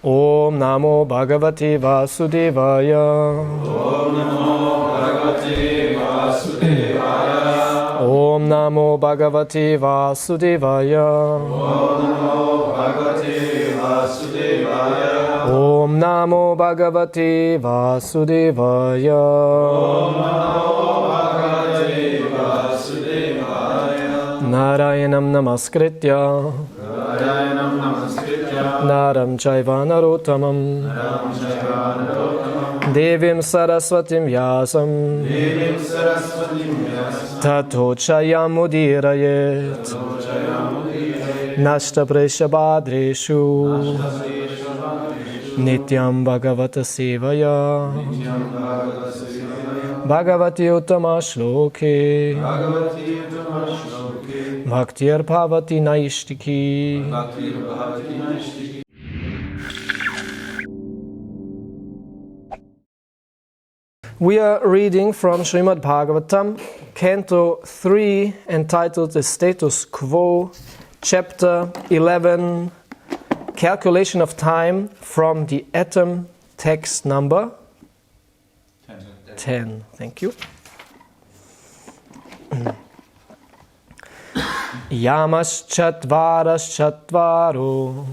Om Namo Bhagavate Vasudevaya. Om Namo Bhagavate Vasudevaya. Om Namo Bhagavate Vasudevaya. Om Namo Bhagavate Vasudevaya. Om Namo Bhagavate Vasudevaya. Om Namo Bhagavate Vasudevaya. Narayanam Namaskritya. Narayanam Namaskritya. Naram Chaiva Narottamam. Naram Chaiva Narottamam. Devim Saraswatim Vyasam. Devim Saraswatim Vyasam. Tato Chayamudirayet. Nashta Preshabhadreshu. Nityam Bhagavata Sevaya. Bhagavati Uttama Shloke. Bhaktir Bhavati Naishtiki. We are reading from Srimad Bhagavatam, Canto 3, entitled The Status Quo, Chapter 11, Calculation of Time, from the atom text number 10. Thank you. Yamaschatvaraschatvaro.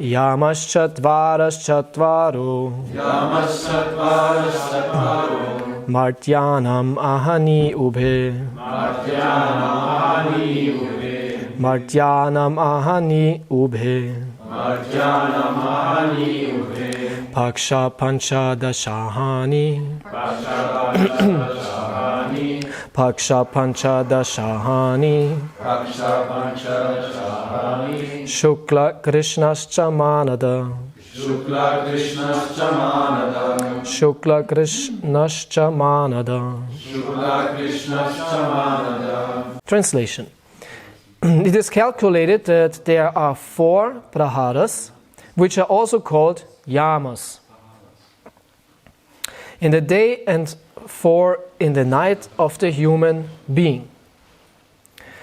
Yamaschatvaraschatvaro. Martyanam ahani ubhe. Martyanam ahani ubhe. Paksha panchadashahani. Paksha panchadashahani. Shukla Krishnascha manada. Shukla Krishnascha manada. Shukla Krishnascha manada. Shukla Krishnascha manada. Translation. It is calculated that there are 4 praharas, which are also called yamas, in the day and 4 in the night of the human being.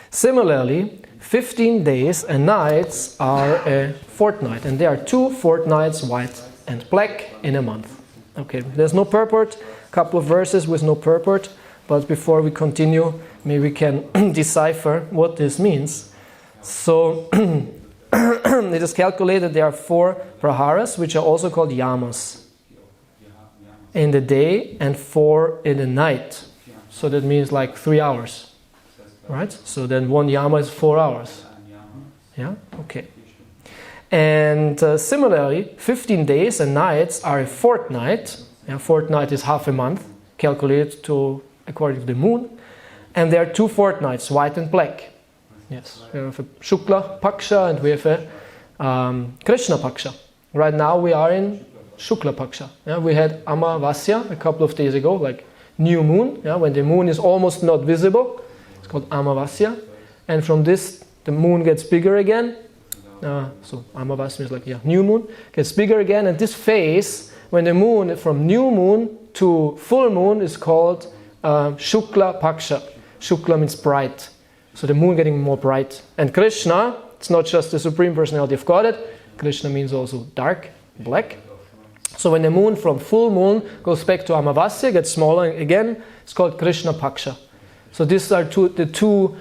Similarly, 15 days and nights are a fortnight, and there are 2 fortnights, white and black, in a month. Okay, there's no purport, a couple of verses with no purport, but before we continue, maybe we can decipher what this means. So, it is calculated there are 4 praharas, which are also called yamas, in the day and 4 in the night. So that means like 3 hours, right? So then 1 yama is 4 hours. Yeah, okay. And similarly, 15 days and nights are a fortnight. A fortnight is half a month, calculated according to the moon. And there are 2 fortnights, white and black. Yes, we have a Shukla Paksha and we have a Krishna Paksha. Right now we are in Shukla Paksha. Yeah, we had Amavasya a couple of days ago, like new moon, yeah, when the moon is almost not visible. It's called Amavasya. And from this, the moon gets bigger again. So Amavasya is like, new moon, gets bigger again. And this phase, when the moon, from new moon to full moon, is called Shukla Paksha. Shukla means bright. So the moon getting more bright. And Krishna, it's not just the Supreme Personality of Godhead. Krishna means also dark, black. So when the moon from full moon goes back to Amavasya, gets smaller again, it's called Krishna Paksha. So these are the 2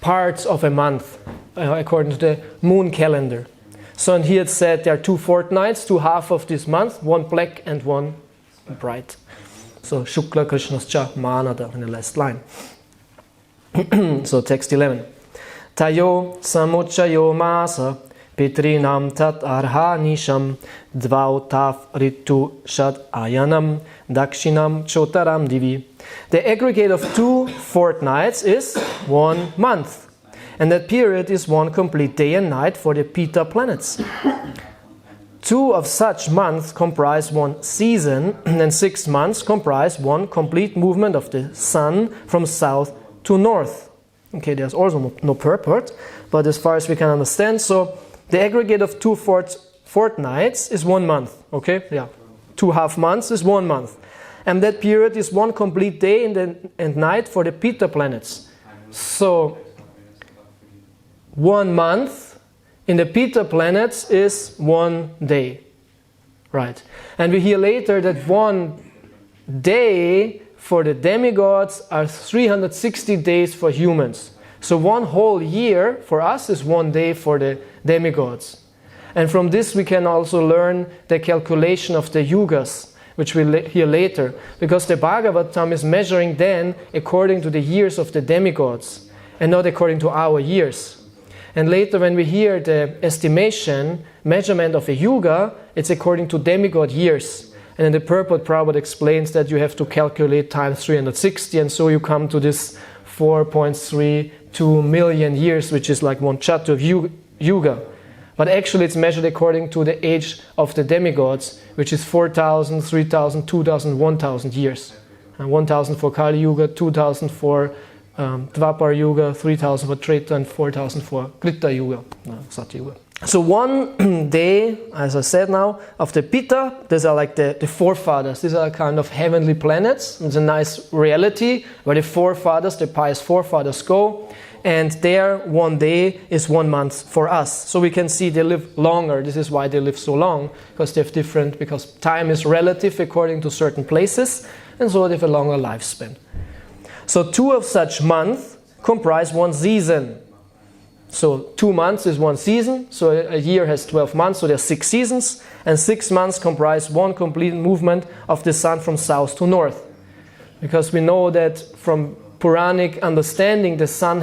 parts of a month, according to the moon calendar. So and here it said there are 2 fortnights, 2 half of this month, 1 black and 1 bright. So Shukla Krishnascha manada in the last line. So text 11. Tayo samuchayo masa pitrinam tat arhanisham dvautav ritu shad ayanam dakshinam chotaram divi. The aggregate of 2 fortnights is 1 month. And that period is 1 complete day and night for the Pita planets. 2 of such months comprise 1 season, and 6 months comprise 1 complete movement of the sun from south to north. Okay, there's also no purport, but as far as we can understand, so the aggregate of 2 fortnights is 1 month. Okay, 2 half months is 1 month. And that period is 1 complete day and night for the Pita planets. So 1 month in the Pitta planets is 1 day. Right. And we hear later that 1 day for the demigods are 360 days for humans. So 1 whole year for us is 1 day for the demigods. And from this we can also learn the calculation of the yugas, which we'll hear later, because the Bhagavatam is measuring then according to the years of the demigods and not according to our years. And later when we hear the estimation, measurement of a yuga, it's according to demigod years. And in the purport, Prabhupada explains that you have to calculate times 360, and so you come to this 4.32 million years, which is like 1 chatu yuga. But actually it's measured according to the age of the demigods, which is 4,000, 3,000, 2,000, 1,000 years. 1,000 for Kali Yuga, 2,000 for Dvapar Yuga, 3,000 for Treta, and 4,000 for Krita Yuga, Satya Yuga. So 1 day, as I said now, of the Pitta, these are like the forefathers. These are kind of heavenly planets. It's a nice reality where the forefathers, the pious forefathers go. And there 1 day is 1 month for us. So we can see they live longer. This is why they live so long, because they have different, because time is relative according to certain places, and so they have a longer lifespan. So 2 of such months comprise 1 season. So 2 months is 1 season, so a year has 12 months, so there are 6 seasons, and 6 months comprise 1 complete movement of the sun from south to north. Because we know that from Puranic understanding, the sun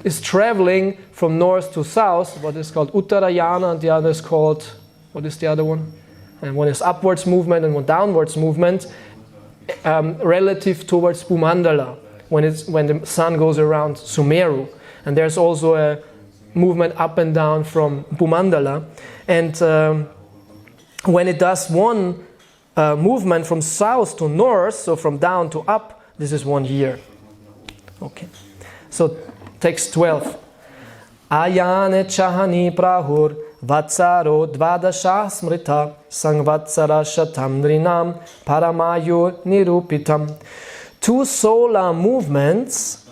is traveling from north to south, what is called Uttarayana, and the other is called, what is the other one? And one is upwards movement and one downwards movement, relative towards Bhumandala, when the sun goes around Sumeru. And there's also a movement up and down from Bhumandala. And when it does 1 movement from south to north, so from down to up, this is 1 year. Okay. So text 12. Ayane chahani prahur vatsaro dvadasha smrita sangvatsara shatamdrinam paramayur nirupitam. 2 solar movements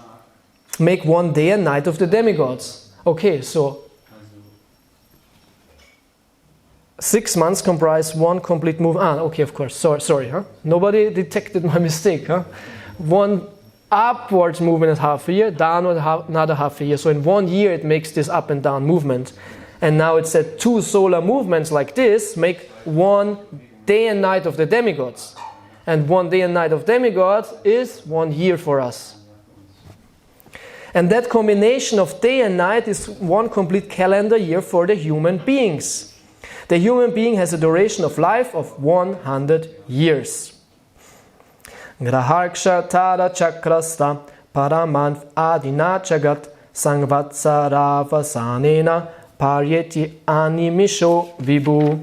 make 1 day and night of the demigods. Okay, so 6 months comprise 1 complete move. Okay, of course. Sorry, huh? Nobody detected my mistake, huh? 1 upwards movement is half a year, downward another half a year. So in 1 year it makes this up and down movement. And now it said 2 solar movements like this make 1 day and night of the demigods. And 1 day and night of demigods is 1 year for us. And that combination of day and night is 1 complete calendar year for the human beings. The human being has a duration of life of 100 years. Graharksha tada chakrasta paramanth adina chagat sangvatsaravasanena paryeti animisho vibhu.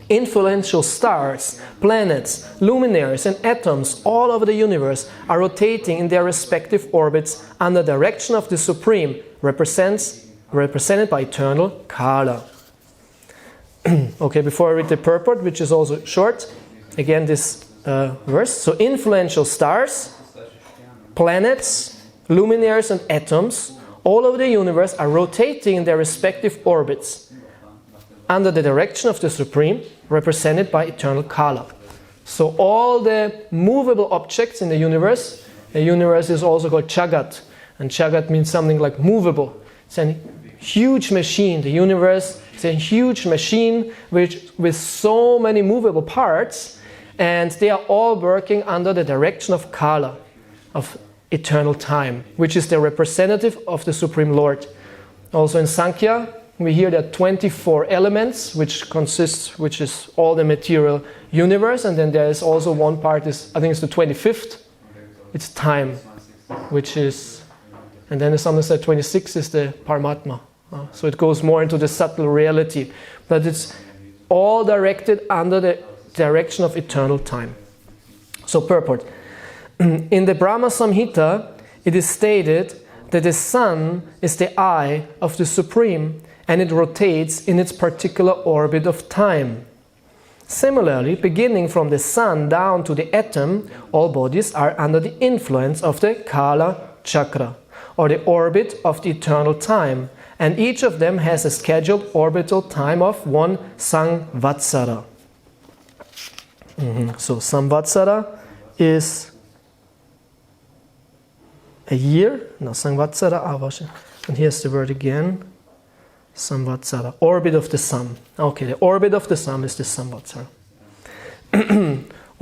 Influential stars, planets, luminaries and atoms all over the universe are rotating in their respective orbits under the direction of the Supreme, represented by eternal Kala. Okay, before I read the purport, which is also short, again this verse. So influential stars, planets, luminaries and atoms all over the universe are rotating in their respective orbits under the direction of the Supreme, represented by eternal Kala. So all the movable objects in the universe is also called Jagat. And Jagat means something like movable. It's a huge machine. The universe is a huge machine with so many movable parts, and they are all working under the direction of Kala, of eternal time, which is the representative of the Supreme Lord. Also in Sankhya, we hear that 24 elements, which is all the material universe, and then there is also one part, I think it's the 25th, it's time, which is, and then something said 26 is the Paramatma. So it goes more into the subtle reality, but it's all directed under the direction of eternal time. So purport. In the Brahma Samhita, it is stated that the sun is the eye of the Supreme, and it rotates in its particular orbit of time. Similarly, beginning from the sun down to the atom, all bodies are under the influence of the Kala Chakra, or the orbit of the eternal time, And each of them has a scheduled orbital time of 1 Samvatsara. So Samvatsara is a year. No, Samvatsara, and here's the word again. Samvatsara, orbit of the sun. Okay, the orbit of the sun is the Samvatsara.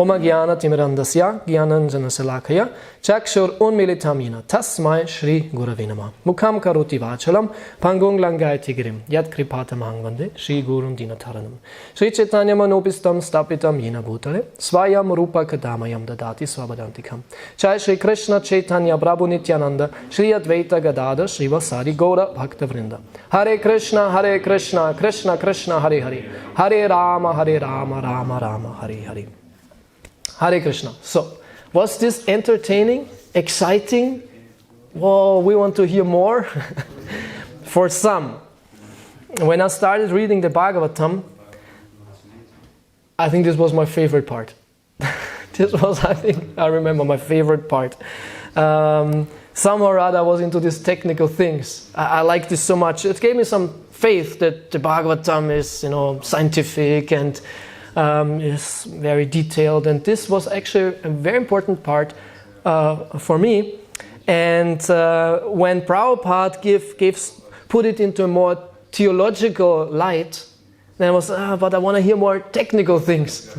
Oma Gyana Timirandasya Gyananjana Salakaya Chakshur Unmilitamina Tasmai Shri Guravinama Mukham Karoti Vachalam Pangung Langai Tigrim Yat Kripatam Hangvande Shri Gurun Dinataranam Shri Chaitanya Manopistam Stapitam Yena Bhutale Swayam Rupa Kadamayam Dadati Swabadantikam Chai Shri Krishna Chaitanya Prabhu Nityananda Shri Advaita Gadada Shri Vasari Gaura Bhakta Vrinda Hare Krishna Krishna Krishna Hare Hare Hare Rama Rama Rama Hare Hare. Hare Krishna. So, was this entertaining, exciting? Whoa, we want to hear more? For some. When I started reading the Bhagavatam, I think this was my favorite part. This was, I remember, my favorite part. Somehow or other I was into these technical things. I liked this so much. It gave me some faith that the Bhagavatam is, scientific and is very detailed, and this was actually a very important part for me. And when Prabhupada put it into a more theological light, then I was, but I want to hear more technical things.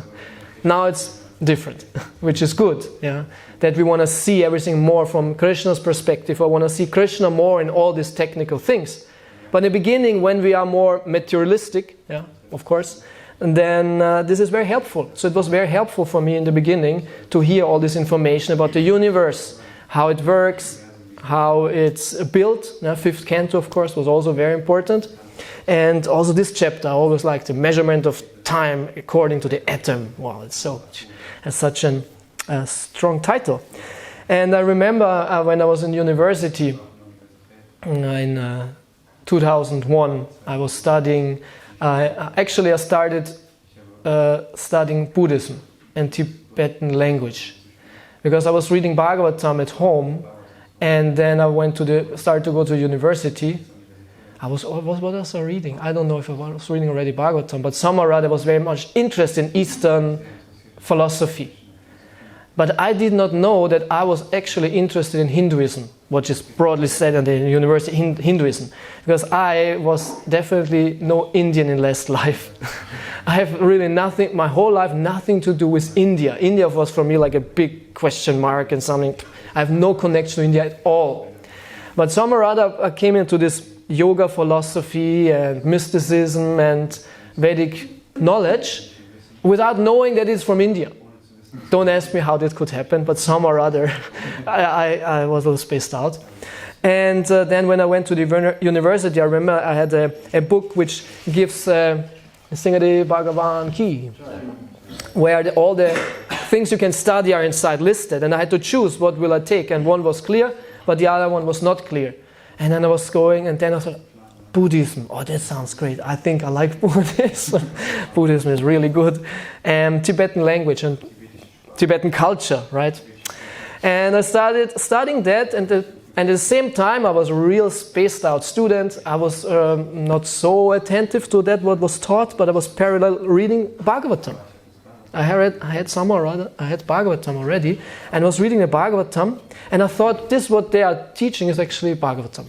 Now it's different, which is good, yeah. That we want to see everything more from Krishna's perspective. I want to see Krishna more in all these technical things. But in the beginning, when we are more materialistic, yeah, of course, and then this is very helpful. So it was very helpful for me in the beginning to hear all this information about the universe, how it works, how it's built. Now, fifth canto, of course, was also very important. And also this chapter, I always like the measurement of time according to the atom. Wow, it's such a strong title. And I remember when I was in university in 2001, I was studying. Actually, I started studying Buddhism and Tibetan language because I was reading Bhagavatam at home, and then I started to go to university. What was I reading? I don't know if I was reading already Bhagavatam, but somehow or other I was very much interested in Eastern philosophy. But I did not know that I was actually interested in Hinduism, which is broadly said in the university, Hinduism. Because I was definitely no Indian in last life. I have really nothing, my whole life, nothing to do with India. India was for me like a big question mark and something. I have no connection to India at all. But somehow or other I came into this yoga philosophy and mysticism and Vedic knowledge without knowing that it's from India. Don't ask me how this could happen, but somehow or other I was a little spaced out. And then when I went to the university, I remember I had a book which gives Singade Bhagavan Ki, where all the things you can study are inside listed. And I had to choose what will I take. And one was clear, but the other one was not clear. And then I was going, and then I thought, Buddhism, oh, that sounds great. I think I like Buddhism. Buddhism is really good. And Tibetan language and Tibetan culture, right? And I started studying that, and at the same time I was a real spaced out student. I was not so attentive to that what was taught, but I was parallel reading Bhagavatam. I had Bhagavatam already, and I was reading the Bhagavatam, and I thought this what they are teaching is actually Bhagavatam.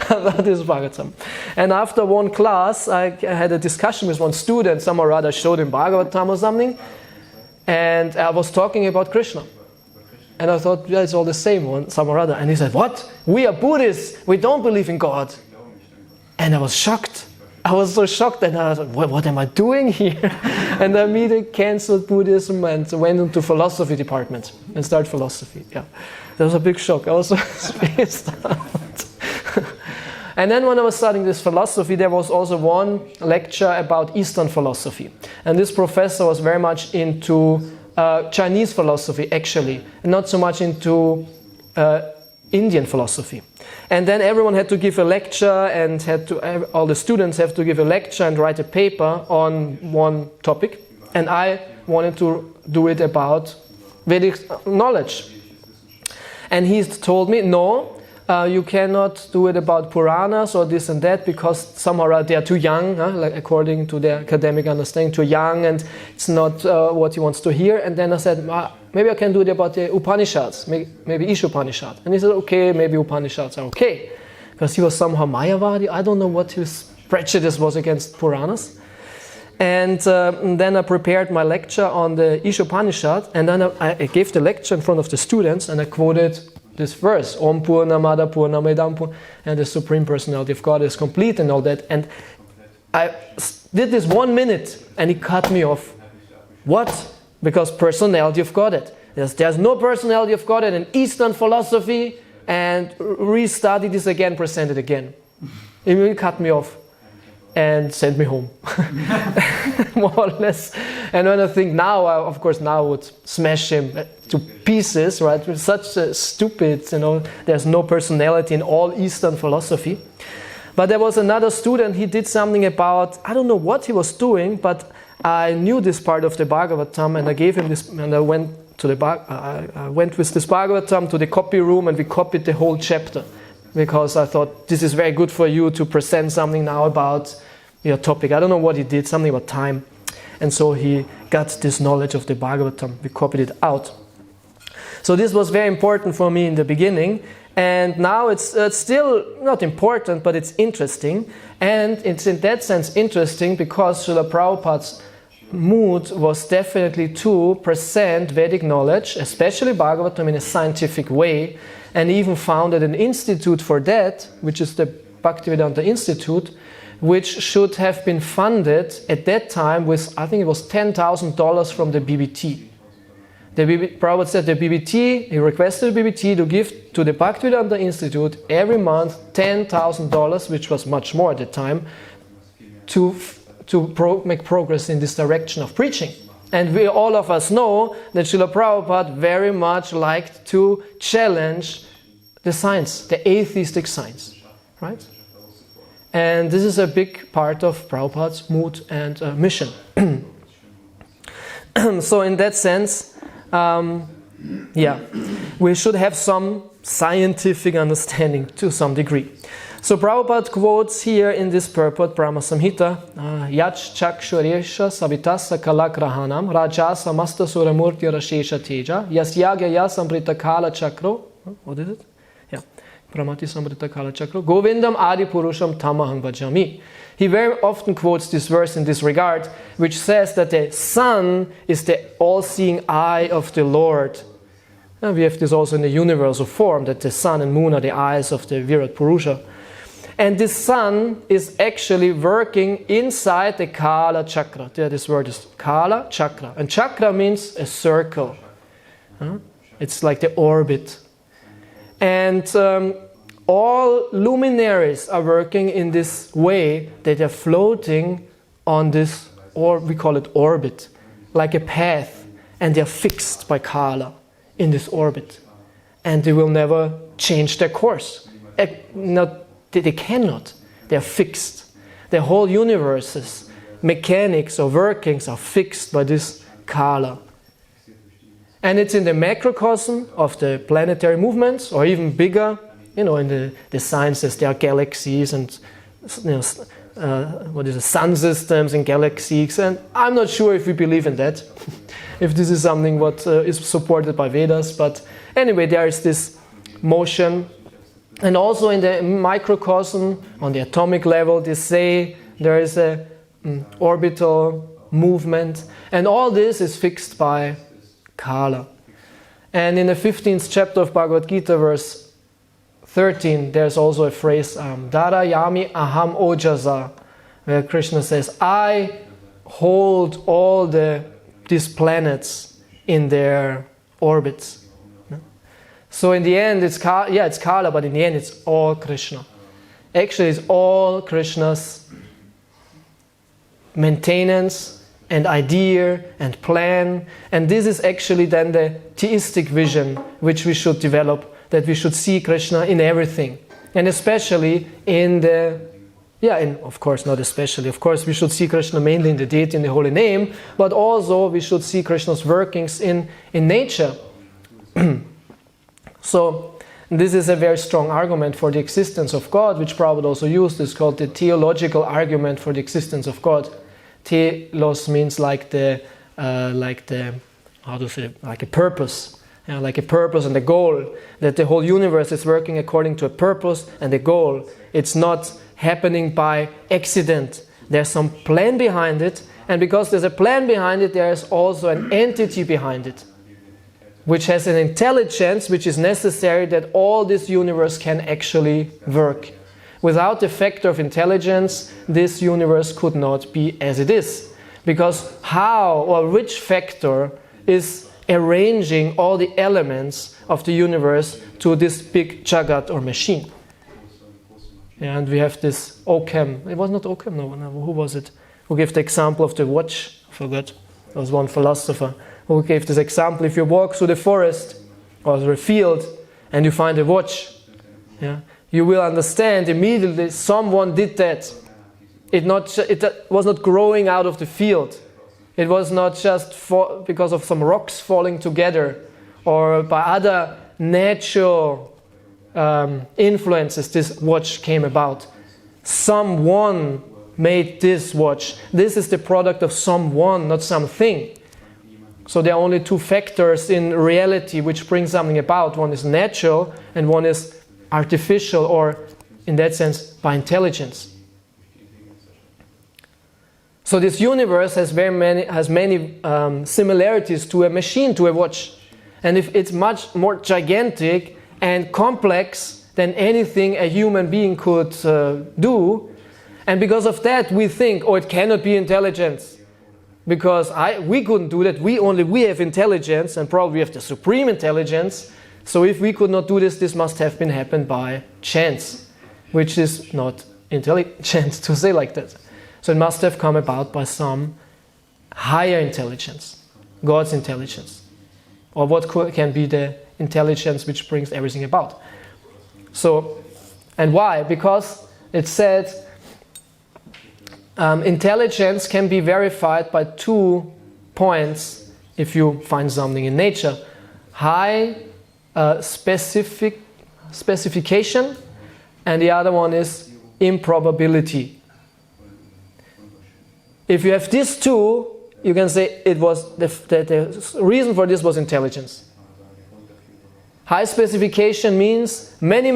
That is Bhagavatam. And after one class, I had a discussion with one student. Some or other showed him Bhagavatam or something, and I was talking about Krishna. And I thought, yeah, it's all the same, some or other. And he said, what? We are Buddhists. We don't believe in God. And I was shocked. I was so shocked, and I thought, what am I doing here? And I immediately cancelled Buddhism and went into philosophy department and started philosophy. Yeah, that was a big shock. I was so spaced out. And then when I was studying this philosophy, there was also one lecture about Eastern philosophy. And this professor was very much into Chinese philosophy, actually, and not so much into Indian philosophy. And then everyone had to give a lecture, and all the students have to give a lecture and write a paper on one topic. And I wanted to do it about Vedic knowledge. And he told me, no, you cannot do it about Puranas or this and that because somehow they are too young, like according to their academic understanding, too young, and it's not what he wants to hear. And then I said, maybe I can do it about the Upanishads, maybe Ishopanishad. And he said, okay, maybe Upanishads are okay. Because he was somehow Mayavadi. I don't know what his prejudice was against Puranas. And then I prepared my lecture on the Ishopanishad, and then I gave the lecture in front of the students, and I quoted this verse, Om Purnamada Purnamidam Purnamidam, and the Supreme Personality of God is complete and all that. And I did this 1 minute, and he cut me off. What? Because personality of Godhead. There's no personality of Godhead in Eastern philosophy, and restudy this again, present it again. He really cut me off and sent me home, more or less. And when I think now, of course, now I would smash him to pieces, right? With such a stupid, there's no personality in all Eastern philosophy. But there was another student, he did something about, I don't know what he was doing, but I knew this part of the Bhagavatam, and I gave him this, and I went with this Bhagavatam to the copy room, and we copied the whole chapter. Because I thought, this is very good for you to present something now about your topic. I don't know what he did, something about time. And so he got this knowledge of the Bhagavatam. We copied it out. So this was very important for me in the beginning. And now it's still not important, but it's interesting. And it's in that sense interesting because Srila Prabhupada's mood was definitely to present Vedic knowledge, especially Bhagavatam, in a scientific way. And he even founded an institute for that, which is the Bhaktivedanta Institute, which should have been funded at that time with, I think it was $10,000 from the BBT. Prabhupada said the BBT, he requested the BBT to give to the Bhaktivedanta Institute every month $10,000, which was much more at the time, to make progress in this direction of preaching. And all of us know that Srila Prabhupada very much liked to challenge the science, the atheistic science, right? And this is a big part of Prabhupada's mood and mission. So in that sense, we should have some scientific understanding to some degree. So Prabhupada quotes here in this purport, Brahma Samhita, Yach Chakshuresha Savitasa Kalakrahanam Rajasa Masta Suramurti Rashesha Teja Yasyagya Yasamrita Kala Chakro. What is it? Yeah. Pramati Samrita Kala Chakro. Govindam Adi Purusham Tamahang Bhajami. He very often quotes this verse in this regard, which says that the sun is the all-seeing eye of the Lord. And we have this also in the universal form, that the sun and moon are the eyes of the Virat Purusha. And this sun is actually working inside the Kala Chakra. There, this word is Kala Chakra. And Chakra means a circle. It's like the orbit. And all luminaries are working in this way that they're floating on this, or we call it orbit, like a path. And they're fixed by Kala in this orbit. And they will never change their course. They cannot. They are fixed. The whole universe's mechanics or workings are fixed by this Kala. And it's in the macrocosm of the planetary movements, or even bigger, in the sciences, there are galaxies and sun systems and galaxies. And I'm not sure if we believe in that, if this is something what is supported by Vedas. But anyway, there is this motion. And also in the microcosm, on the atomic level, they say there is a orbital movement. And all this is fixed by Kala. And in the 15th chapter of Bhagavad Gita, verse 13, there's also a phrase, Dara Yami Aham Ojaza, where Krishna says, I hold all these planets in their orbits. So in the end, it's Kala, but in the end, it's all Krishna. Actually, it's all Krishna's maintenance and idea and plan. And this is actually then the theistic vision which we should develop, that we should see Krishna in everything. And especially of course, not especially. Of course, we should see Krishna mainly in the deity, in the holy name, but also we should see Krishna's workings in nature. So And this is a very strong argument for the existence of God, which Prabhupada also used. It's called the theological argument for the existence of God. Telos means like a purpose. Like a purpose and a goal, that the whole universe is working according to a purpose and a goal. It's not happening by accident. There's some plan behind it, and because there's a plan behind it, there is also an entity behind it, which has an intelligence which is necessary that all this universe can actually work. Without the factor of intelligence, this universe could not be as it is. Because how or which factor is arranging all the elements of the universe to this big jagat or machine? And we have this Occam. It was not Occam, no, who was it? Who gave the example of the watch? I forgot. There was one philosopher who gave this example. If you walk through the forest or through a field and you find a watch, you will understand immediately someone did that. It was not growing out of the field. It was not just because of some rocks falling together or by other natural influences this watch came about. Someone made this watch. This is the product of someone, not something. So there are only two factors in reality which bring something about. One is natural and one is artificial, or in that sense by intelligence. So this universe has many similarities to a machine, to a watch. And if it's much more gigantic and complex than anything a human being could do, and because of that we think, oh, it cannot be intelligence. Because we couldn't do that, we have intelligence, and probably we have the supreme intelligence. So if we could not do this, this must have been happened by chance, which is not intelligent to say like that. So it must have come about by some higher intelligence, God's intelligence. Or what can be the intelligence which brings everything about. So, and why? Because it said intelligence can be verified by 2 points if you find something in nature. High specification, and the other one is improbability. If you have these two, you can say it was the reason for this was intelligence. High specification means many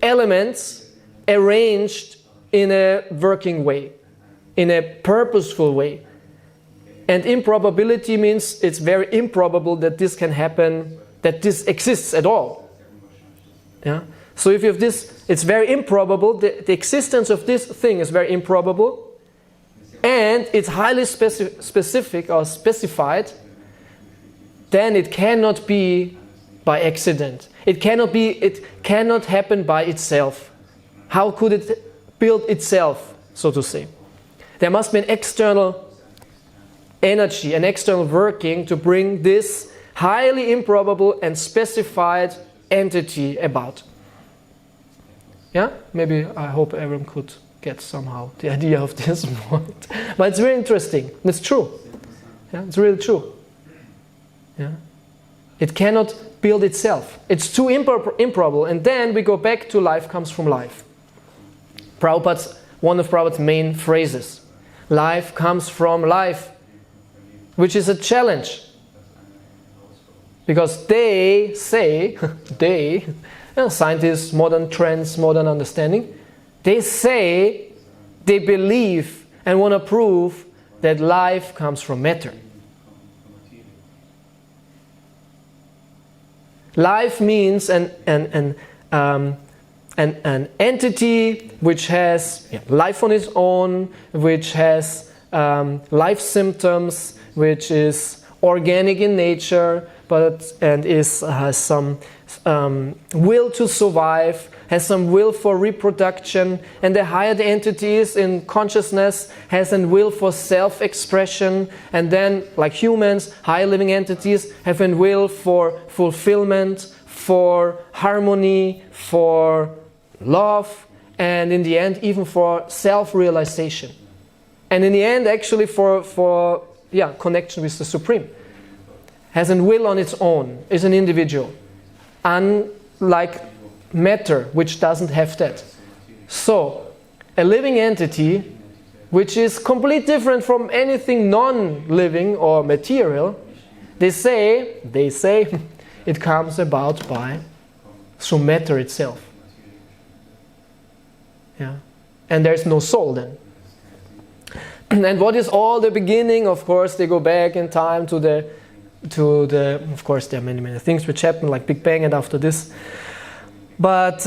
elements arranged in a working way, in a purposeful way. And improbability means it's very improbable that this can happen, that this exists at all. So if you have this, it's very improbable, the existence of this thing is very improbable, and it's highly specific or specified, then it cannot be by accident. It cannot happen by itself. How could it build itself, so to say? There must be an external energy, an external working to bring this highly improbable and specified entity about. Maybe I hope everyone could get somehow the idea of this point. But it's very interesting. It's true. It's really true. It cannot build itself. It's too improbable. And then we go back to life comes from life. One of Prabhupada's main phrases. Life comes from life. Which is a challenge. Because they say, scientists, modern trends, modern understanding, they say, they believe and want to prove that life comes from matter. Life means an entity which has life on its own, which has life symptoms, which is organic in nature, has some will to survive, has some will for reproduction, and the higher the entity is in consciousness, has a will for self-expression, and then, like humans, higher living entities have a will for fulfillment, for harmony, for love, and in the end, even for self-realization. And in the end, actually, for connection with the Supreme. Has a will on its own, is an individual. like matter, which doesn't have that. So, a living entity, which is completely different from anything non-living or material, they say it comes about through matter itself. Yeah. And there's no soul then. And what is all the beginning? Of course, they go back in time to the. Of course, there are many things which happen, like Big Bang, and after this. But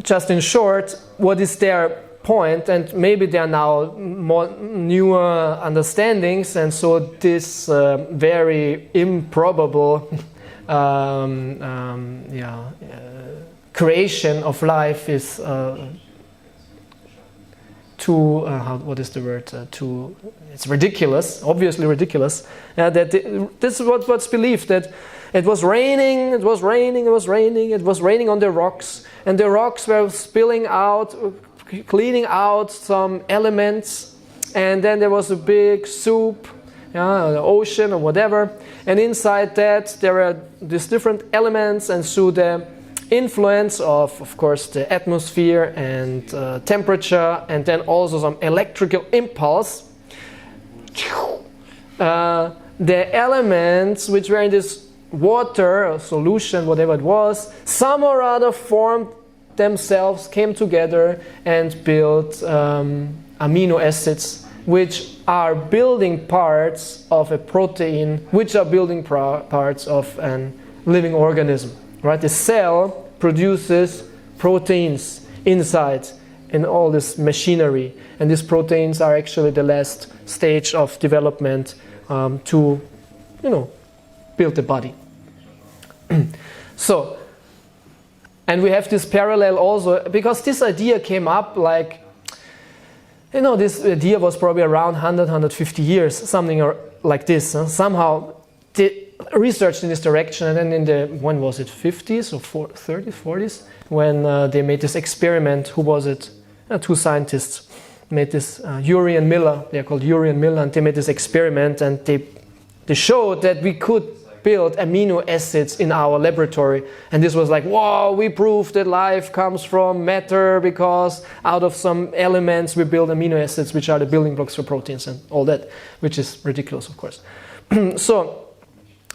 just in short, what is their point? And maybe there are now more newer understandings, and so this very improbable creation of life is it's ridiculous, obviously ridiculous. This is what's believed, that it was raining on the rocks, and the rocks were spilling out, cleaning out some elements, and then there was a big soup, the ocean or whatever, and inside that there were these different elements, and through the influence of course, the atmosphere and temperature, and then also some electrical impulse, the elements which were in this water or solution, whatever it was, some or other formed themselves, came together and built amino acids, which are building parts of a protein, which are building parts of a living organism. Right? The cell produces proteins inside in all this machinery, and these proteins are actually the last stage of development to, build the body. So, and we have this parallel also, because this idea came up this idea was probably around 150 years, something like this. Somehow researched in this direction, and then when was it, 50s or 30s, 40s, when they made this experiment. Who was it? Two scientists made this, Urey and Miller, they're called Urey and Miller, and they made this experiment, and they showed that we could build amino acids in our laboratory, and this was like, wow, we proved that life comes from matter, because out of some elements we build amino acids, which are the building blocks for proteins and all that, which is ridiculous, of course.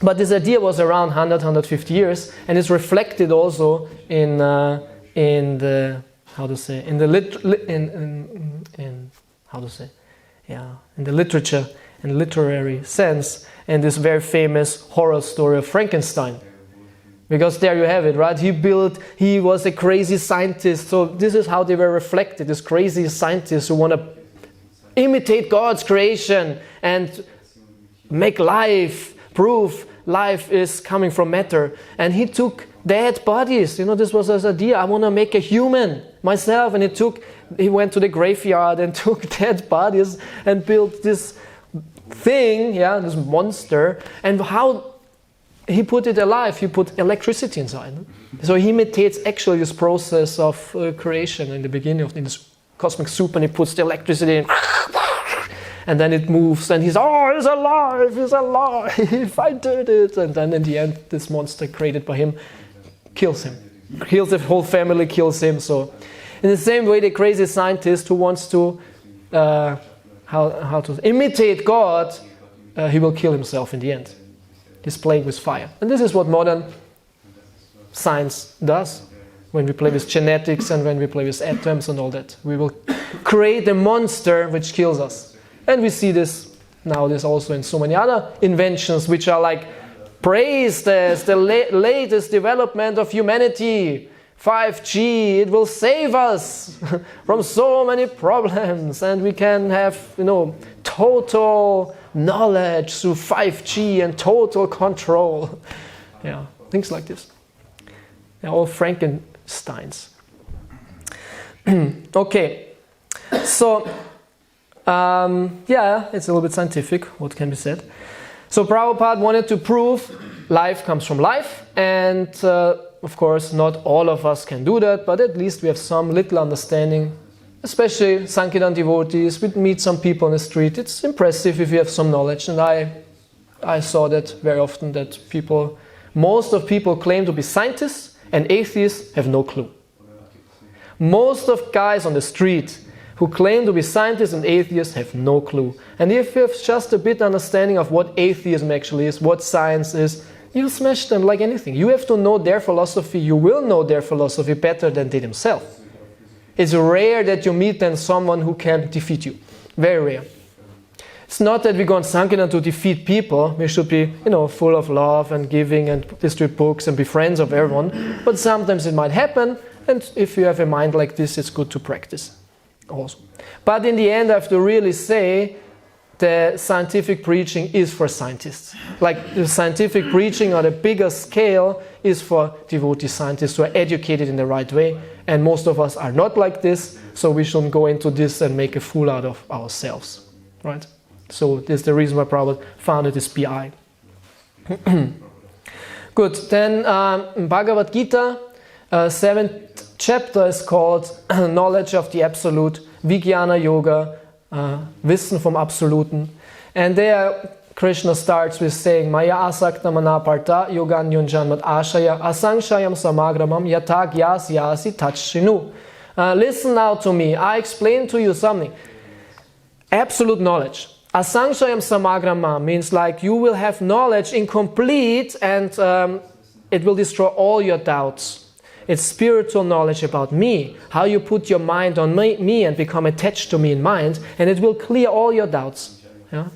But this idea was around 150 years, and it's reflected also in the literature and literary sense, in this very famous horror story of Frankenstein. Because there you have it, right? He was a crazy scientist, so this is how they were reflected, this crazy scientist who want to imitate God's creation and make life, prove life is coming from matter. And he took dead bodies. This was his idea. I want to make a human myself. And he went to the graveyard and took dead bodies and built this thing, this monster. And how he put it alive? He put electricity inside. So he imitates actually this process of creation in the beginning of this cosmic soup, and he puts the electricity in. And then it moves, and he's alive, I did it. And then in the end, this monster created by him kills him. Kills the whole family, kills him. So in the same way, the crazy scientist who wants to, how to imitate God, he will kill himself in the end. He's playing with fire. And this is what modern science does. When we play with genetics and when we play with atoms and all that. We will create a monster which kills us. And we see this nowadays also in so many other inventions, which are like praised as the latest development of humanity. 5G, it will save us from so many problems, and we can have, total knowledge through 5G and total control. Things like this. They're all Frankensteins. Okay, so. It's a little bit scientific, what can be said. So Prabhupada wanted to prove life comes from life, and of course not all of us can do that, but at least we have some little understanding, especially Sankirtan devotees. We meet some people on the street. It's impressive if you have some knowledge, and I saw that very often, that most of people claim to be scientists, And atheists have no clue. Most of guys on the street who claim to be scientists and atheists have no clue. And if you have just a bit understanding of what atheism actually is, what science is, you'll smash them like anything. You have to know their philosophy. You will know their philosophy better than they themselves. It's rare that you meet then someone who can defeat you. Very rare. It's not that we go on Sankirtan to defeat people. We should be, full of love and giving and distribute books and be friends of everyone. But sometimes it might happen. And if you have a mind like this, it's good to practice also. But in the end, I have to really say the scientific preaching is for scientists. Like the scientific preaching on a bigger scale is for devotee scientists who are educated in the right way. And most of us are not like this, so we shouldn't go into this and make a fool out of ourselves. Right? So this is the reason why Prabhupada founded this BI. Good. Then Bhagavad Gita, 7th chapter is called Knowledge of the Absolute, Vijnana Yoga, Wissen vom Absoluten. And there Krishna starts with saying, Maya asakta manaparta yogan yunjanmat ashaya asangshayam samagramam yata gyas yasi tachshinu. Listen now to me. I explain to you something. Absolute knowledge. Asangshayam samagrama means like you will have knowledge incomplete and it will destroy all your doubts. It's spiritual knowledge about me, how you put your mind on me and become attached to me in mind, and it will clear all your doubts. Yeah?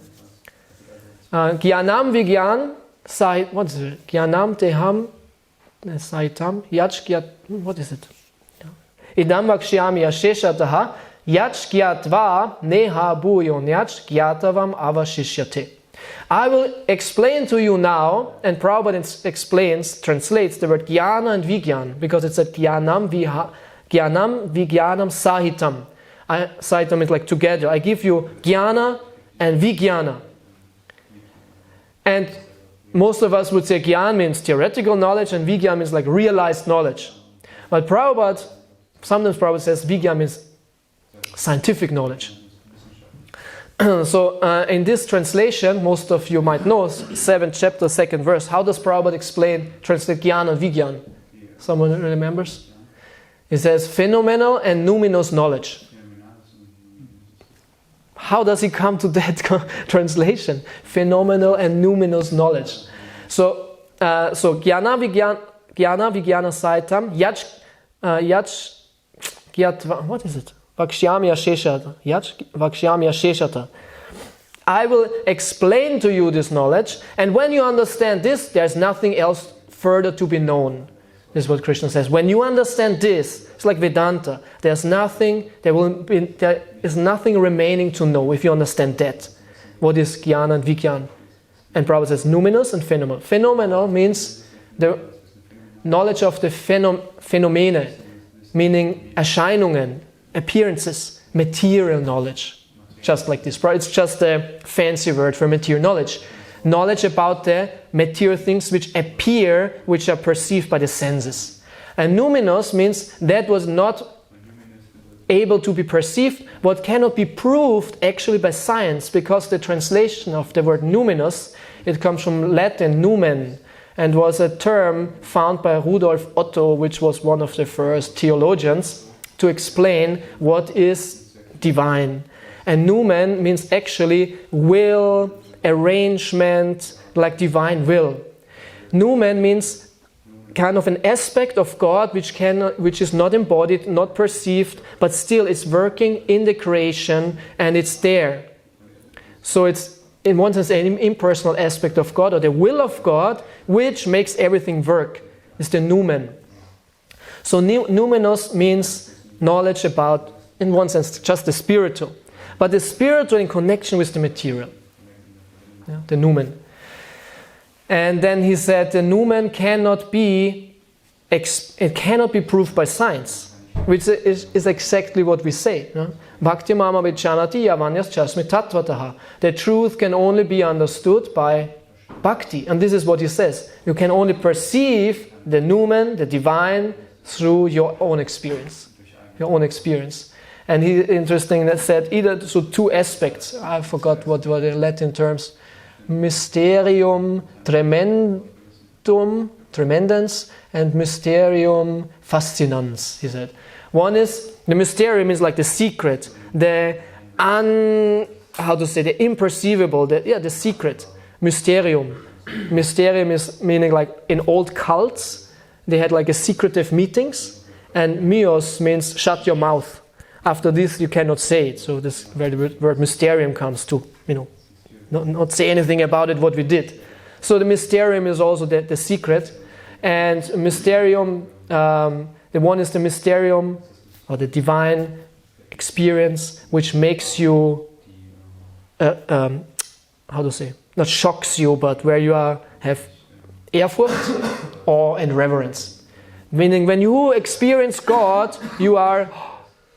Gyanam vigyan, what is it? Gyanam teham saitam yach gyat, what is it? Idam vakshyami asheshataha yach gyatva neha bhuyon yach gyatavam avashishyate. I will explain to you now, and Prabhupada translates the word jnana and vigyan, because it's a jnanam vigyanam sahitam. Sahitam is like together. I give you jnana and vigyana. And most of us would say jnana means theoretical knowledge and vigyan means like realized knowledge. But sometimes Prabhupada says vigyan means scientific knowledge. So in this translation, most of you might know, 7th chapter, 2nd verse, how does Prabhupada translate jnana and vigyan? Someone remembers? It says phenomenal and numinous knowledge. How does he come to that translation? Phenomenal and numinous knowledge. So jnana vigyana saitam yach gyatva, what is it? Vakshyami asheshata. I will explain to you this knowledge, and when you understand this, there's nothing else further to be known. This is what Krishna says. When you understand this, it's like Vedanta. There is nothing remaining to know if you understand that. What is jnana and vigyan? And Prabhupada says numinous and phenomenal. Phenomenal means the knowledge of the phenomene, meaning Erscheinungen, appearances, material knowledge. Just like this. It's just a fancy word for material knowledge. Knowledge about the material things which appear, which are perceived by the senses. And numinous means that was not able to be perceived, what cannot be proved actually by science, because the translation of the word numinous, it comes from Latin numen, and was a term found by Rudolf Otto, which was one of the first theologians, to explain what is divine. And numen means actually will, arrangement, like divine will. Numen means kind of an aspect of God which is not embodied, not perceived, but still is working in the creation and it's there. So it's in one sense an impersonal aspect of God, or the will of God, which makes everything work. It's the numen. So numinous means knowledge about, in one sense, just the spiritual. But the spiritual in connection with the material. Yeah, the numen. And then he said the numen cannot be proved by science, which is exactly what we say. Bhakti mama vichanati yavanyas chasmi tattvataha. The truth can only be understood by bhakti. And this is what he says. You can only perceive the numen, the divine, through your own experience. And he interesting said two aspects. I forgot what were the Latin terms. Mysterium tremendum tremendans and mysterium fascinans, he said. One is, the mysterium is like the secret, the the imperceivable, the secret. Mysterium. Mysterium is meaning like in old cults, they had like a secretive meetings, and myos means shut your mouth. After this you cannot say it. So this where the word mysterium comes to, not say anything about it, what we did. So the mysterium is also the secret. And mysterium, the one is the mysterium, or the divine experience, which makes you, not shocks you, but where you have Ehrfurcht, awe and reverence. Meaning when you experience God,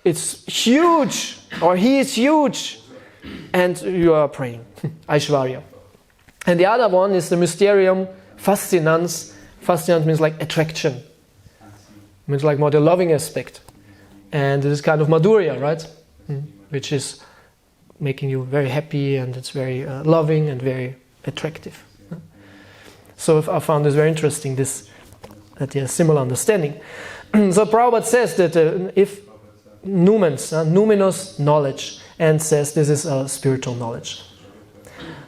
it's huge, or He is huge, and you are praying. Aishwarya. And the other one is the mysterium fascinans. Fascinans means like attraction. It means like more the loving aspect. And it is kind of madhurya, right? Which is making you very happy, and it's very loving and very attractive. So I found this very interesting, that they have similar understanding. So Prabhupada says that if numinous knowledge, and says this is spiritual knowledge.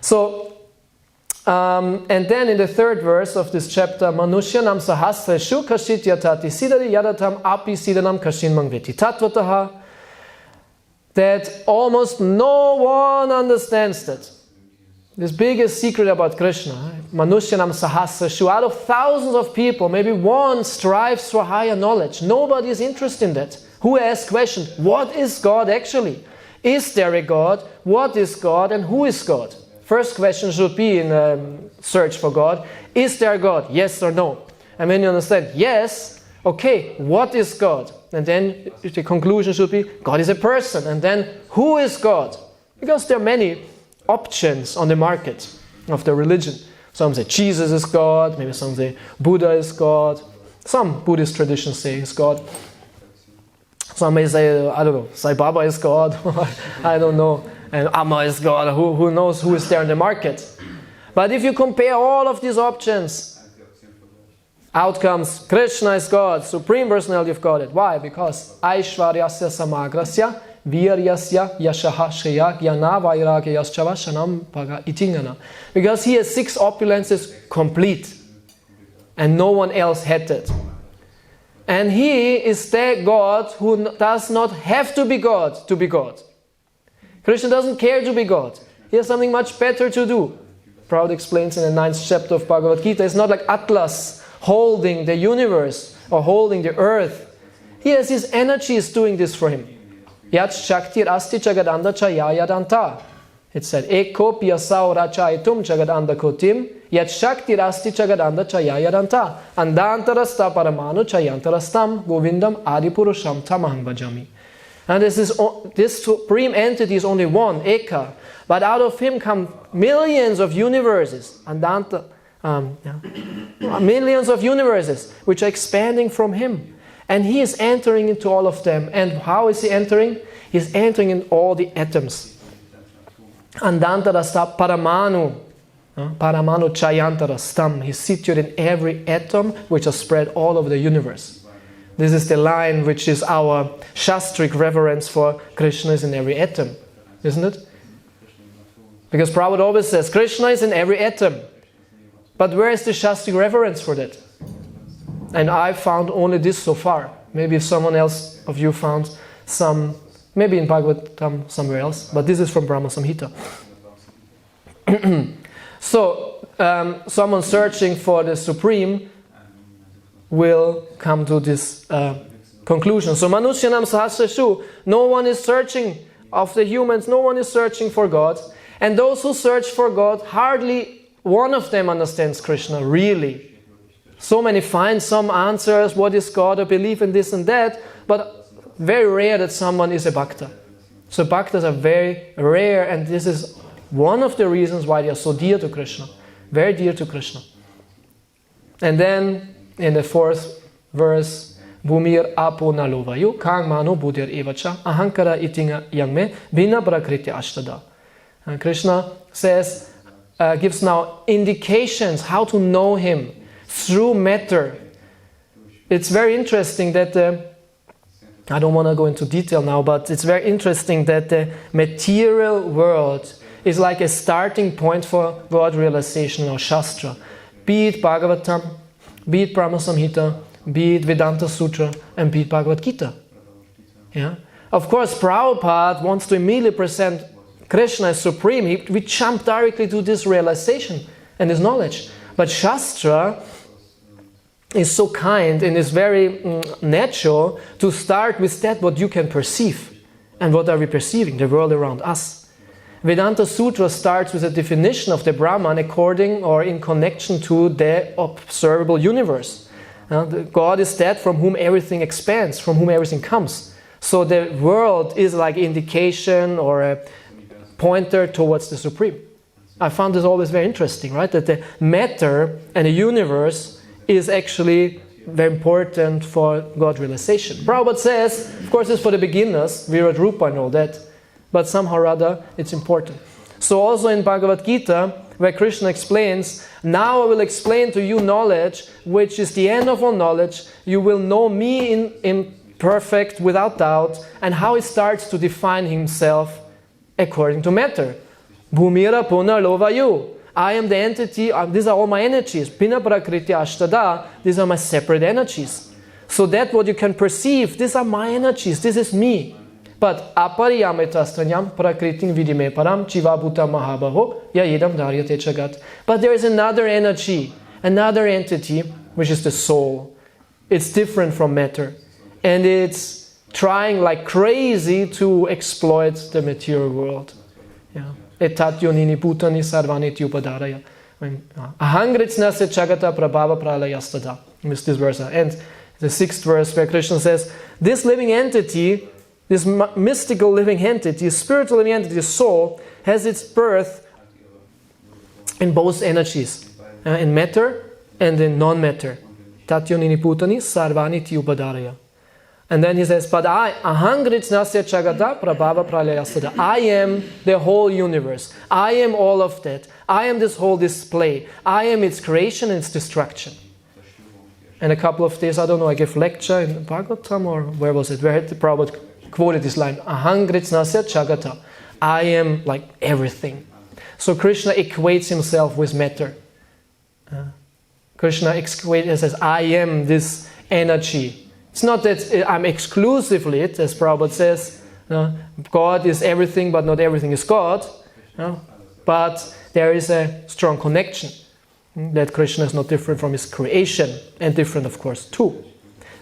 So, and then in the third verse of this chapter, Manushyanam sahasreshu kashit yatati sidari yadatam api sidanam kashin mangveti tatvataha, that almost no one understands that. This biggest secret about Krishna, Manushyanam sahasreshu, out of thousands of people, maybe one strives for higher knowledge. Nobody is interested in that. Who asks questions? What is God actually? Is there a God? What is God? And who is God? First question should be in a search for God. Is there a God? Yes or no? And when you understand, yes, okay, what is God? And then the conclusion should be, God is a person. And then, who is God? Because there are many options on the market of the religion. Some say Jesus is God, maybe some say Buddha is God. Some Buddhist traditions say is God. Some may say, I don't know, Sai Baba is God, I don't know, and Amma is God, who knows who is there in the market. But if you compare all of these options, out comes Krishna is God, Supreme Personality of Godhead. Why? Because Aishwaryasya Samagrasya Viryasya Yashaha Shreya Gyana Vairagya Yaschava Shanam Paga Itingana. Because he has 6 opulences complete, and no one else had that. And he is the God who does not have to be God to be God. Krishna doesn't care to be God. He has something much better to do. Prabhupada explains in the 9th chapter of Bhagavad Gita, it's not like Atlas holding the universe or holding the earth. He has his energies doing this for him. Yat Shaktir Asti Jagadanda Chayayadanta. It said, Eko Piyasao Rachaitum Jagadanda Kotim, Yat Shaktir Asti Jagadanda Chayayadanta. Andantarasta Paramanu Chayantarastam Govindam Adipurusham Tamaham Bhajami. And this supreme entity is only one, Eka. But out of him come millions of universes. Millions of universes which are expanding from him. And he is entering into all of them. And how is he entering? He is entering in all the atoms. Andantarasta Paramanu. Paramanu Chayantarastam. He is situated in every atom which are spread all over the universe. This is the line which is our Shastric reverence for Krishna is in every atom. Isn't it? Because Prabhupada always says Krishna is in every atom. But where is the Shastric reverence for that? And I found only this so far. Maybe if someone else of you found some, maybe in Bhagavatam somewhere else, but this is from Brahma Samhita. So, someone searching for the Supreme will come to this conclusion. So, Manushyanam Sahasreshu, no one is searching, of the humans, no one is searching for God. And those who search for God, hardly one of them understands Krishna, really. So many find some answers, what is God, I believe in this and that, but very rare that someone is a bhakta. So bhaktas are very rare, and this is one of the reasons why they are so dear to Krishna, very dear to Krishna. And then in the 4th verse, Bhumir apo nalovayu kang mano buddhir evacha ahankara itinga yangme bina prakritya ashtada. And Krishna says, gives now indications how to know him. through matter. It's very interesting that I don't want to go into detail now, but it's very interesting that the material world is like a starting point for God realization or Shastra. Be it Bhagavatam, be it Brahma Samhita, be it Vedanta Sutra, and be it Bhagavad Gita. Yeah? Of course, Prabhupada wants to immediately present Krishna as supreme. We jump directly to this realization and this knowledge. But Shastra is so kind and is very natural to start with that what you can perceive. And what are we perceiving? The world around us. Vedanta Sutra starts with a definition of the Brahman according or in connection to the observable universe. God is that from whom everything expands, from whom everything comes. So the world is like indication or a pointer towards the Supreme. I found this always very interesting, right? That the matter and the universe is actually very important for God realization. Prabhupada says, of course it's for the beginners, Virat Rupa and all that, but somehow or other it's important. So also in Bhagavad Gita, where Krishna explains, now I will explain to you knowledge, which is the end of all knowledge. You will know me in perfect, without doubt, and how he starts to define himself according to matter. Bhumira Punar Lovayu. I am the entity, these are all my energies. Pina Prakriti Ashtada, these are my separate energies. So that what you can perceive, these are my energies, this is me. But apariyametastranyam prakritin vidime param chivabhuta mahabaho yayedam dharyate chagat. But there is another energy, another entity, which is the soul. It's different from matter. And it's trying like crazy to exploit the material world. Yeah. Etatyonini bhutani sarvaniti upadaraya. Ahangritsnasya chagata prabhava pralayastada. With this verse. And the 6th verse where Krishna says, this living entity, this mystical living entity, spiritual living entity, the soul, has its birth in both energies. In matter and in non-matter. Tatyonini bhutani sarvaniti upadaraya. And then he says, but I am the whole universe. I am all of that. I am this whole display. I am its creation and its destruction. And a couple of days, I don't know, I gave lecture in Bhagavatam or where was it? Where the Prabhupada quoted this line, Ahangritnasya Chagata. I am like everything. So Krishna equates himself with matter. Krishna equates and says, I am this energy. It's not that I'm exclusively it, as Prabhupada says. God is everything, but not everything is God. But there is a strong connection. That Krishna is not different from his creation, and different, of course, too.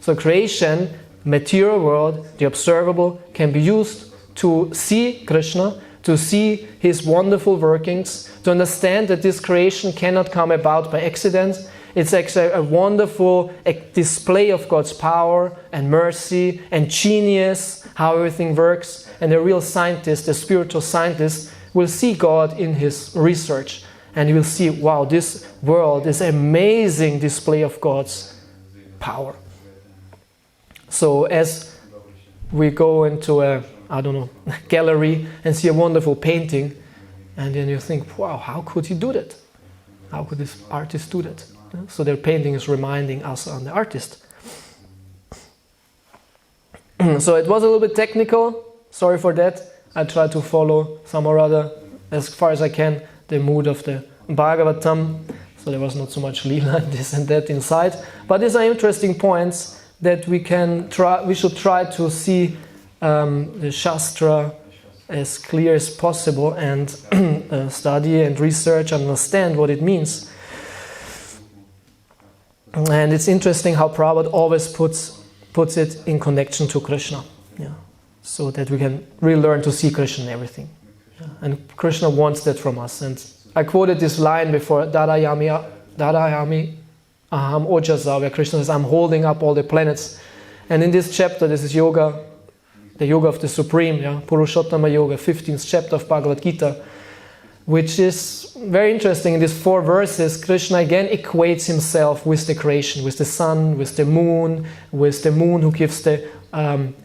So creation, material world, the observable, can be used to see Krishna, to see his wonderful workings, to understand that this creation cannot come about by accident. It's actually a wonderful display of God's power and mercy and genius, how everything works. And the real scientist, the spiritual scientist, will see God in his research. And he will see, wow, this world is an amazing display of God's power. So as we go into a, gallery and see a wonderful painting, and then you think, wow, how could he do that? How could this artist do that? So their painting is reminding us on the artist. So it was a little bit technical. Sorry for that. I try to follow some or other, as far as I can, the mood of the Bhagavatam. So there was not so much Leela and this and that inside. But these are interesting points that we should try to see the Shastra as clear as possible and study and research and understand what it means. And it's interesting how Prabhupada always puts it in connection to Krishna, so that we can really learn to see Krishna in everything. And Krishna wants that from us. And I quoted this line before, Dadayami Aham Ojaza, where Krishna says, I'm holding up all the planets. And in this chapter, this is yoga, the yoga of the Supreme, Purushottama Yoga, 15th chapter of Bhagavad Gita, which is very interesting. In these 4 verses, Krishna again equates himself with the creation, with the sun, with the moon who gives the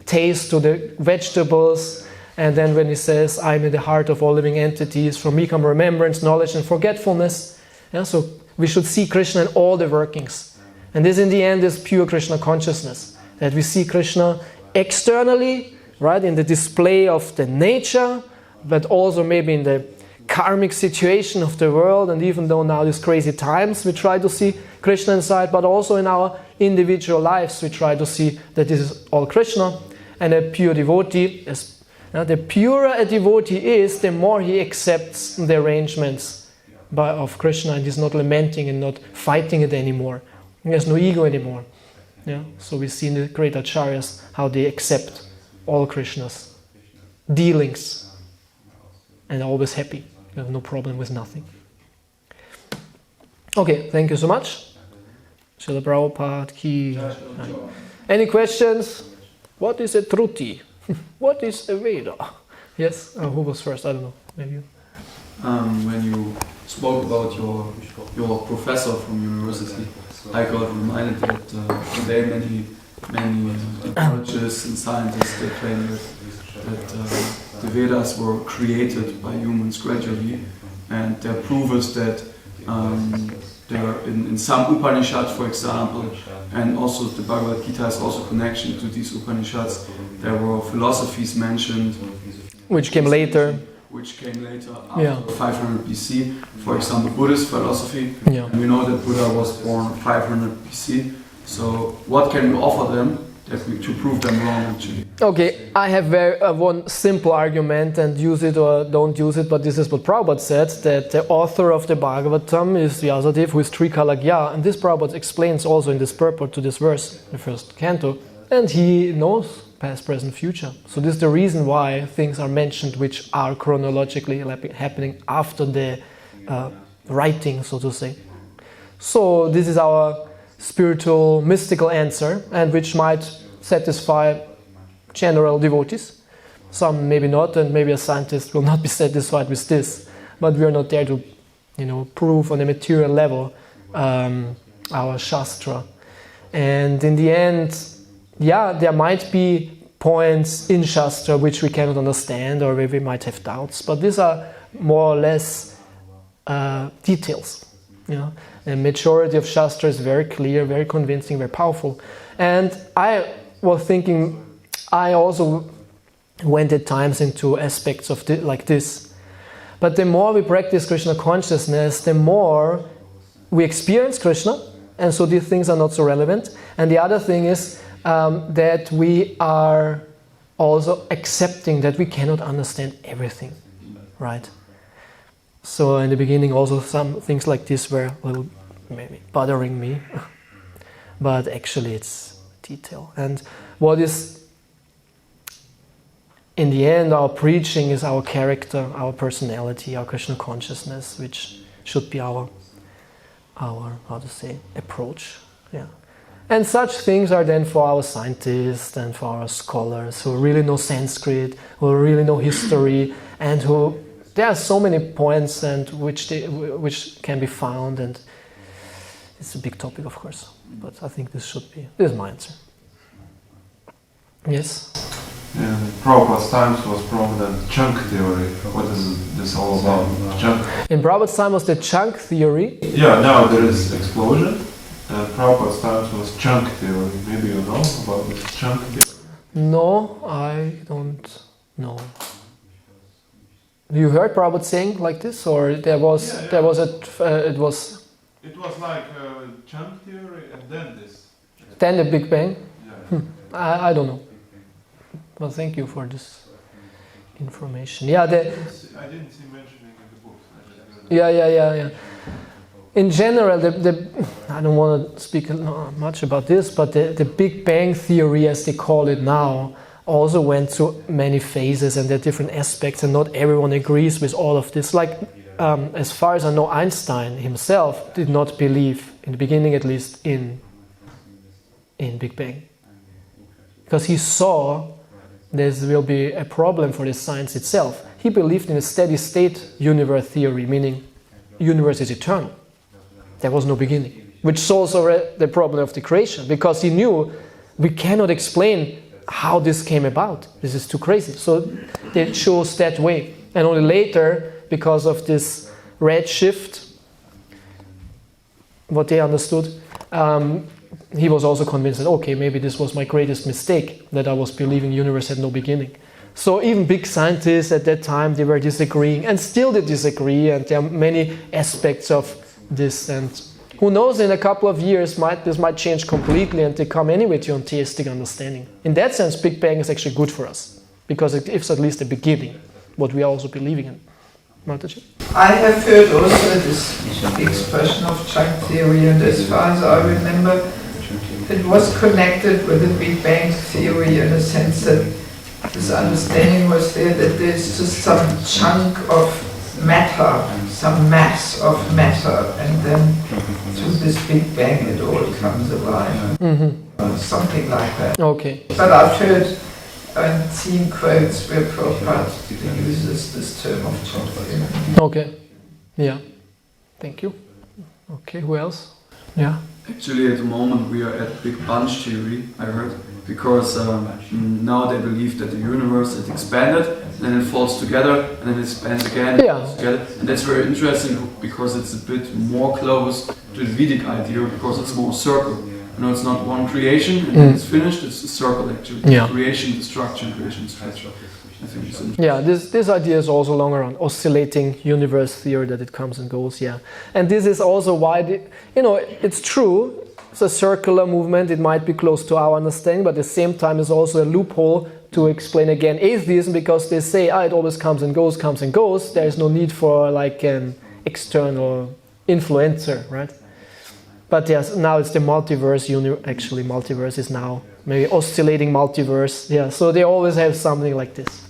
taste to the vegetables. And then when he says, I'm in the heart of all living entities, from me come remembrance, knowledge and forgetfulness. So we should see Krishna in all the workings. And this in the end is pure Krishna consciousness. That we see Krishna externally, right, in the display of the nature, but also maybe in the karmic situation of the world. And even though now these crazy times, we try to see Krishna inside, but also in our individual lives, we try to see that this is all Krishna. And a pure devotee, the purer a devotee is, the more he accepts the arrangements of Krishna, and he's not lamenting and not fighting it anymore. He has no ego anymore. Yeah? So we see in the great acharyas how they accept all Krishna's dealings and are always happy. They have no problem with nothing. Okay, thank you so much. Srila Prabhupada ki. Any questions? What is a Truti? What is a Veda? Yes? Who was first? I don't know. Maybe you. When you spoke about your professor from university, I got reminded that today many ecologists and scientists they claim that the Vedas were created by humans gradually, and their proof is that there in some Upanishads, for example, and also the Bhagavad Gita has also connection to these Upanishads. There were philosophies mentioned, which came later. After 500 BC. For example, Buddhist philosophy. Yeah. And we know that Buddha was born 500 BC. So what can we offer them to prove them wrong, actually? Okay, I have one simple argument, and use it or don't use it, but this is what Prabhupada said, that the author of the Bhagavatam is Vyasadeva, who is Trikalagya, and this Prabhupada explains also in this purport to this verse, the first canto, and he knows past, present, future. So this is the reason why things are mentioned which are chronologically happening after the writing, so to say. So this is our spiritual, mystical answer, and which might satisfy general devotees. Some maybe not, and maybe a scientist will not be satisfied with this. But we are not there to, prove on a material level our Shastra. And in the end, there might be points in Shastra which we cannot understand or where we might have doubts, but these are more or less details. The majority of Shastra is very clear, very convincing, very powerful. And I was thinking, I also went at times into aspects of like this. But the more we practice Krishna consciousness, the more we experience Krishna, and so these things are not so relevant. And the other thing is that we are also accepting that we cannot understand everything, right? So in the beginning also some things like this were a little maybe bothering me, but actually it's detail. And what is in the end our preaching is our character, our personality, our Krishna consciousness, which should be our approach. Yeah. And such things are then for our scientists and for our scholars who really know Sanskrit, who really know history, and who there are so many points and which can be found, and it's a big topic, of course. But I think this is my answer. Yes. In Prabhupada's times was prominent chunk theory. What is this all about? Chunk. In Prabhupada's time was the chunk theory. Yeah, now there is explosion. Prabhupada's times was chunk theory. Maybe you know about this chunk theory? No, I don't know. You heard Prabhupada saying like this, or it was like chunk theory and then this. Then the Big Bang. Yeah. I don't know. Well, thank you for this information. Yeah, I didn't see mentioning in the books. Yeah. In general, I don't want to speak much about this, but the Big Bang theory, as they call it now, also went through many phases, and there are different aspects, and not everyone agrees with all of this. Like, as far as I know, Einstein himself did not believe, in the beginning at least, in Big Bang. Because he saw there will be a problem for the science itself. He believed in a steady state universe theory, meaning universe is eternal. There was no beginning, which solves the problem of the creation, because he knew we cannot explain how this came about. This is too crazy. So they chose that way. And only later, because of this redshift, what they understood, he was also convinced that, okay, maybe this was my greatest mistake, that I was believing the universe had no beginning. So even big scientists at that time, they were disagreeing, and still they disagree, and there are many aspects of this, and who knows, in a couple of years this might change completely and they come anyway to an theistic understanding. In that sense, Big Bang is actually good for us, because it gives at least a beginning, what we are also believing in. Mataji? I have heard also this expression of chunk theory, and as far as I remember, it was connected with the Big Bang theory in a sense that this understanding was there that there's just some chunk of matter, some mass of matter, and then through this Big Bang it all comes alive. Something like that. Okay. But I've heard and seen quotes where Prabhupada uses this term of chunk theory. Okay. Yeah. Thank you. Okay, who else? Yeah. Actually, at the moment we are at Big Bunch theory, I heard, because now they believe that the universe is expanded, then it falls together, and then it expands again, Yeah. falls together. And that's very interesting because it's a bit more close to the Vedic idea, because it's more circle. You know, it's not one creation and then it's finished, it's a circle actually. Yeah. Creation, destruction, creation, destruction. I think it's interesting. Yeah, this idea is also long around oscillating universe theory, that it comes and goes, yeah. And this is also why, it's true, it's a circular movement, it might be close to our understanding, but at the same time it's also a loophole to explain again atheism, because they say, it always comes and goes, there is no need for like an external influencer, right? But yes, now it's the multiverse, actually multiverse is now maybe oscillating multiverse, yeah, so they always have something like this.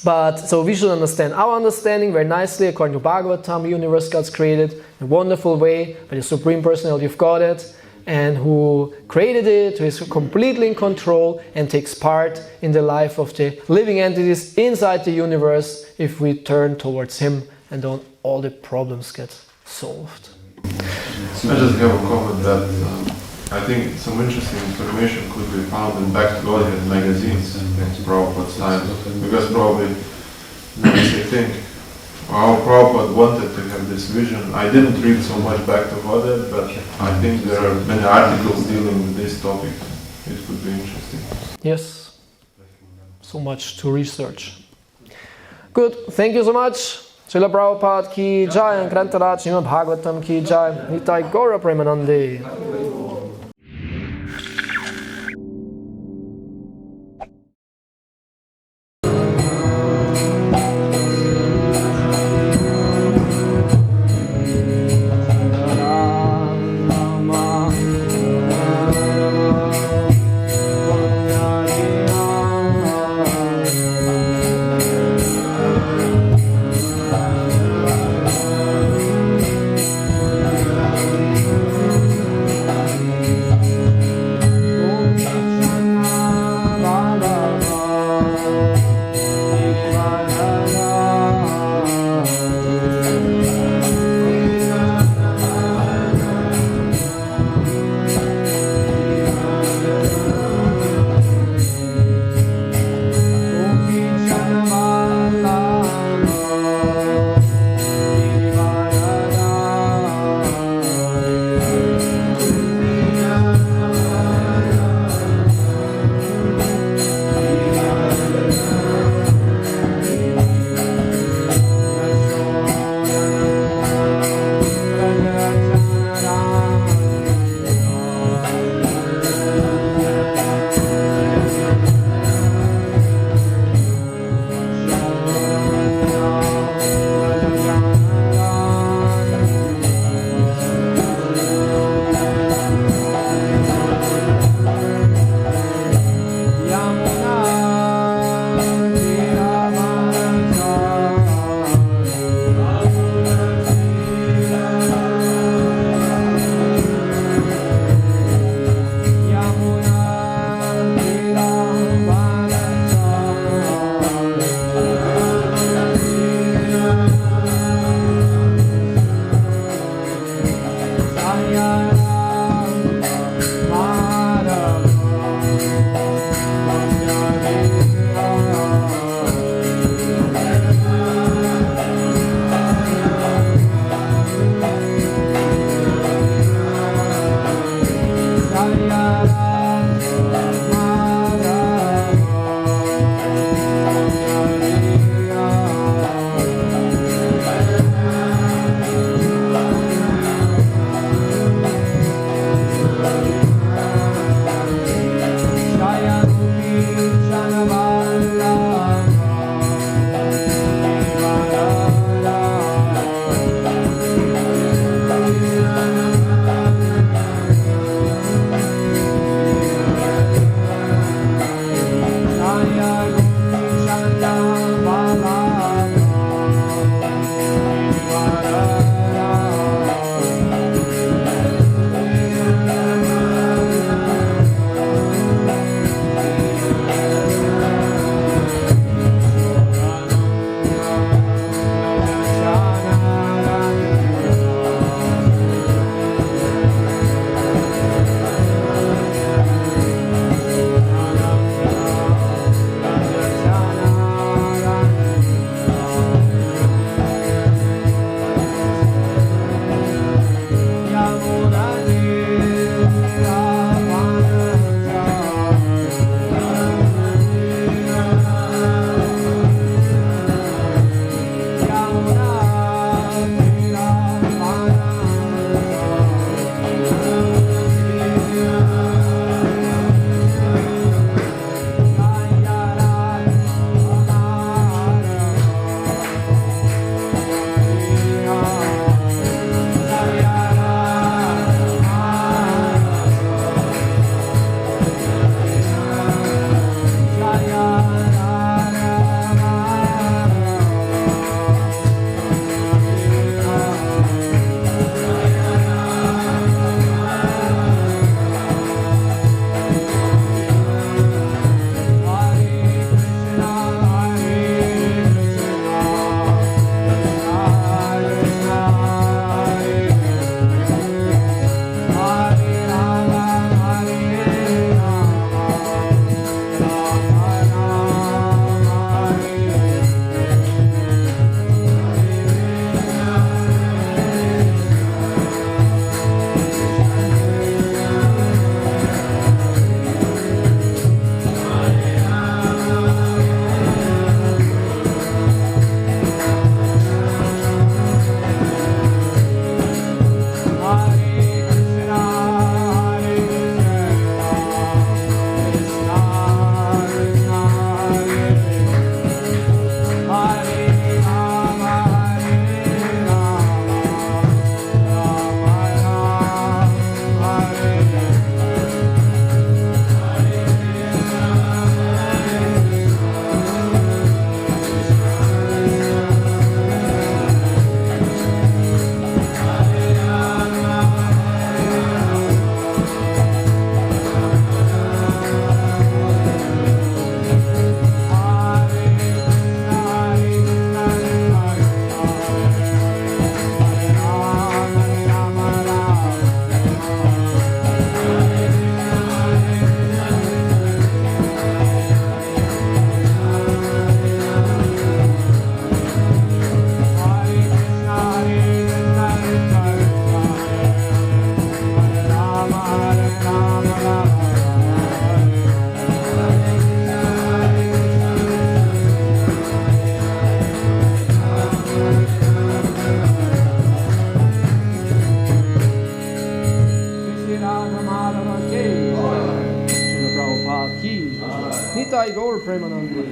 But, so we should understand our understanding very nicely, according to Bhagavatam, the universe God's created in a wonderful way, by the Supreme Personality of Godhead, and who created it, who is completely in control, and takes part in the life of the living entities inside the universe, if we turn towards Him, and then all the problems get solved. I just have a comment that I think some interesting information could be found in Back to Godhead magazines in Prabhupada's time, because probably, I think, our Prabhupada wanted to have this vision. I didn't read so much Back to Godhead, but I think there are many articles dealing with this topic. It could be interesting. Yes, so much to research. Good, thank you so much. Srila Prabhupada ki jai, and Grantaraj Srimad Bhagavatam ki jai, Nitai Gaura Premanande. Premanandi.